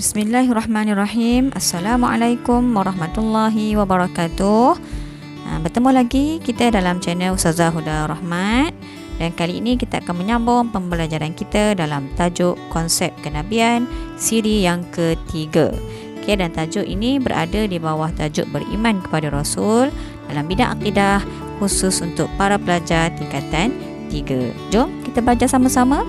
Bismillahirrahmanirrahim. Assalamualaikum warahmatullahi wabarakatuh. Bertemu lagi kita dalam channel Ustazah Huda Rahmat. Dan kali ini kita akan menyambung pembelajaran kita dalam tajuk konsep kenabian siri yang ketiga. Okay, dan tajuk ini berada di bawah tajuk beriman kepada Rasul dalam bidang akidah khusus untuk para pelajar tingkatan 3. Jom kita baca sama-sama.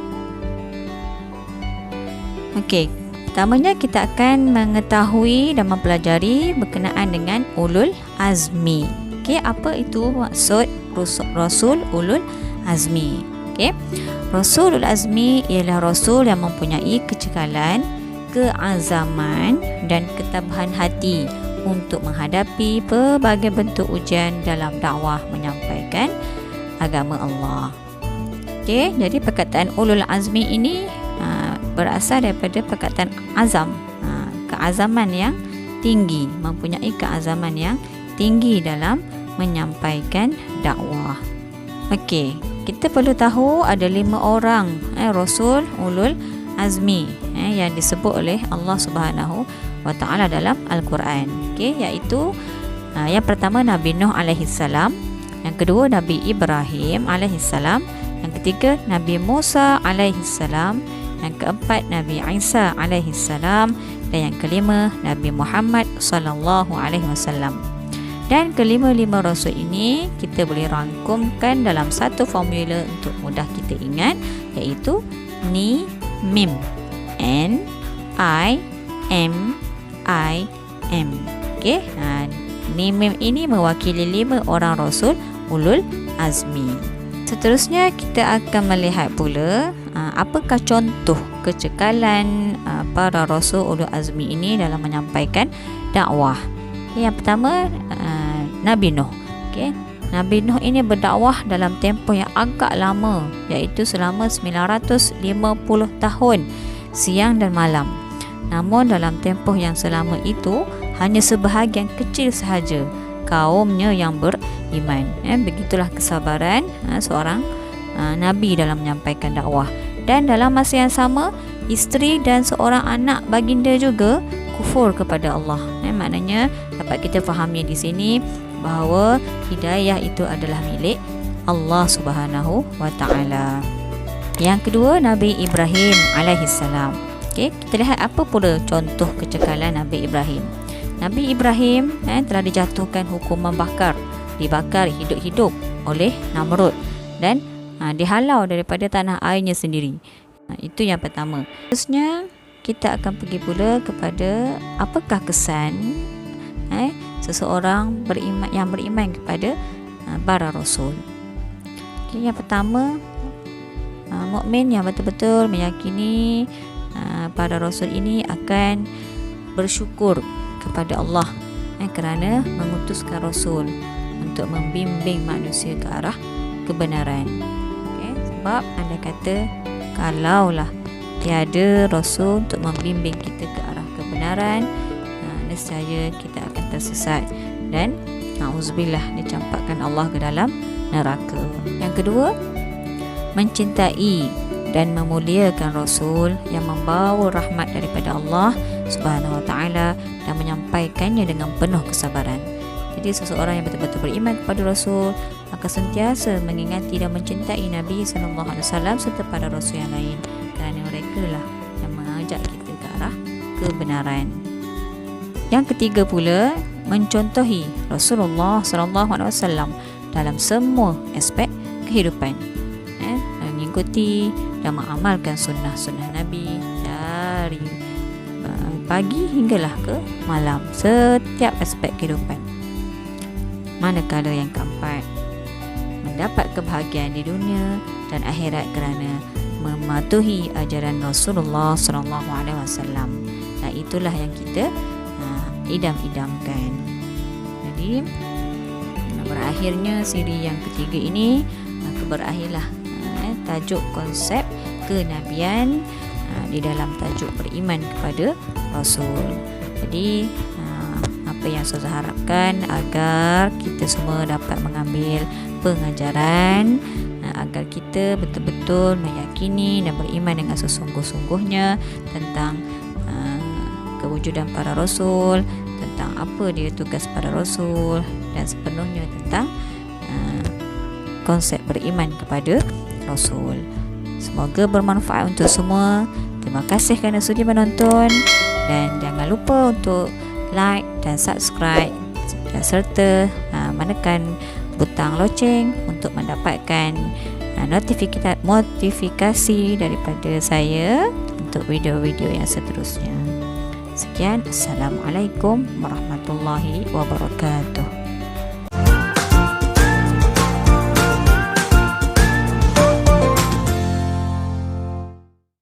Okey. Pertamanya kita akan mengetahui dan mempelajari berkenaan dengan ulul azmi. Okey, apa itu maksud Rasul ulul azmi? Okey. Rasul ulul azmi ialah rasul yang mempunyai kecekalan, keazaman dan ketabahan hati untuk menghadapi pelbagai bentuk ujian dalam dakwah menyampaikan agama Allah. Okey, jadi perkataan ulul azmi ini berasal daripada perkataan azam, keazaman yang tinggi, mempunyai keazaman yang tinggi dalam menyampaikan dakwah. Okey, kita perlu tahu ada 5 orang Rasul ulul azmi yang disebut oleh Allah Subhanahu wa taala dalam Al-Quran. Okey, iaitu yang pertama Nabi Nuh alaihi salam, yang kedua Nabi Ibrahim alaihi salam, yang ketiga Nabi Musa alaihi salam, yang keempat Nabi Isa alaihi salam, dan yang kelima Nabi Muhammad sallallahu alaihi wasallam. Dan kelima-lima rasul ini kita boleh rangkumkan dalam satu formula untuk mudah kita ingat, iaitu Ni Mim. N I M I M. Okey, Ni Mim ini mewakili 5 orang rasul ulul azmi. Seterusnya kita akan melihat pula apakah contoh kecekalan para rasul ulul azmi ini dalam menyampaikan dakwah. Okay, yang pertama Nabi Nuh. Okay, Nabi Nuh ini berdakwah dalam tempoh yang agak lama, iaitu selama 950 tahun siang dan malam. Namun dalam tempoh yang selama itu hanya sebahagian kecil sahaja kaumnya yang beriman. Begitulah kesabaran seorang Nabi dalam menyampaikan dakwah. Dan dalam masa yang sama, isteri dan seorang anak baginda juga kufur kepada Allah. Maknanya dapat kita fahami di sini bahawa hidayah itu adalah milik Allah Subhanahu wa taala. Yang kedua Nabi Ibrahim alaihi salam. Okey, kita lihat apa pula contoh kecekalan Nabi Ibrahim. Nabi Ibrahim telah dijatuhkan hukuman bakar, dibakar hidup-hidup oleh Namrud dan dihalau daripada tanah airnya sendiri. Itu yang pertama. Terusnya kita akan pergi pula kepada apakah kesan seseorang yang beriman kepada para rasul. Okay, yang pertama, mukmin yang betul-betul meyakini para rasul ini akan bersyukur kepada Allah kerana mengutuskan rasul untuk membimbing manusia ke arah kebenaran. Okay, sebab anda kata kalaulah tiada rasul untuk membimbing kita ke arah kebenaran, nescaya kita akan tersesat dan na'udzubillah dicampakkan Allah ke dalam neraka. Yang kedua, mencintai dan memuliakan rasul yang membawa rahmat daripada Allah Subhanahu wa taala dan menyampaikannya dengan penuh kesabaran. Jadi seseorang yang betul-betul beriman kepada rasul akan sentiasa mengingati dan mencintai Nabi sallallahu alaihi wasallam serta para rasul yang lain, kerana mereka lah yang mengajak kita ke arah kebenaran. Yang ketiga pula, mencontohi Rasulullah sallallahu alaihi wasallam dalam semua aspek kehidupan. Mengikuti dan mengamalkan sunnah-sunnah Nabi dari pagi hinggalah ke malam, setiap aspek kehidupan. Manakala yang keempat, mendapat kebahagiaan di dunia dan akhirat kerana mematuhi ajaran Rasulullah sallallahu alaihi wasallam. Dan itulah yang kita idam-idamkan. Jadi berakhirnya siri yang ketiga ini, maka berakhirlah tajuk konsep kenabian di dalam tajuk beriman kepada Rasul. Jadi apa yang saya harapkan agar kita semua dapat mengambil pengajaran agar kita betul-betul meyakini dan beriman dengan sesungguh-sungguhnya tentang kewujudan para rasul, tentang apa dia tugas para rasul, dan sepenuhnya tentang konsep beriman kepada rasul. Semoga bermanfaat untuk semua. Terima kasih kerana sudi menonton, dan jangan lupa untuk like dan subscribe dan serta menekan butang loceng untuk mendapatkan notifikasi daripada saya untuk video-video yang seterusnya. Sekian, Assalamualaikum warahmatullahi wabarakatuh.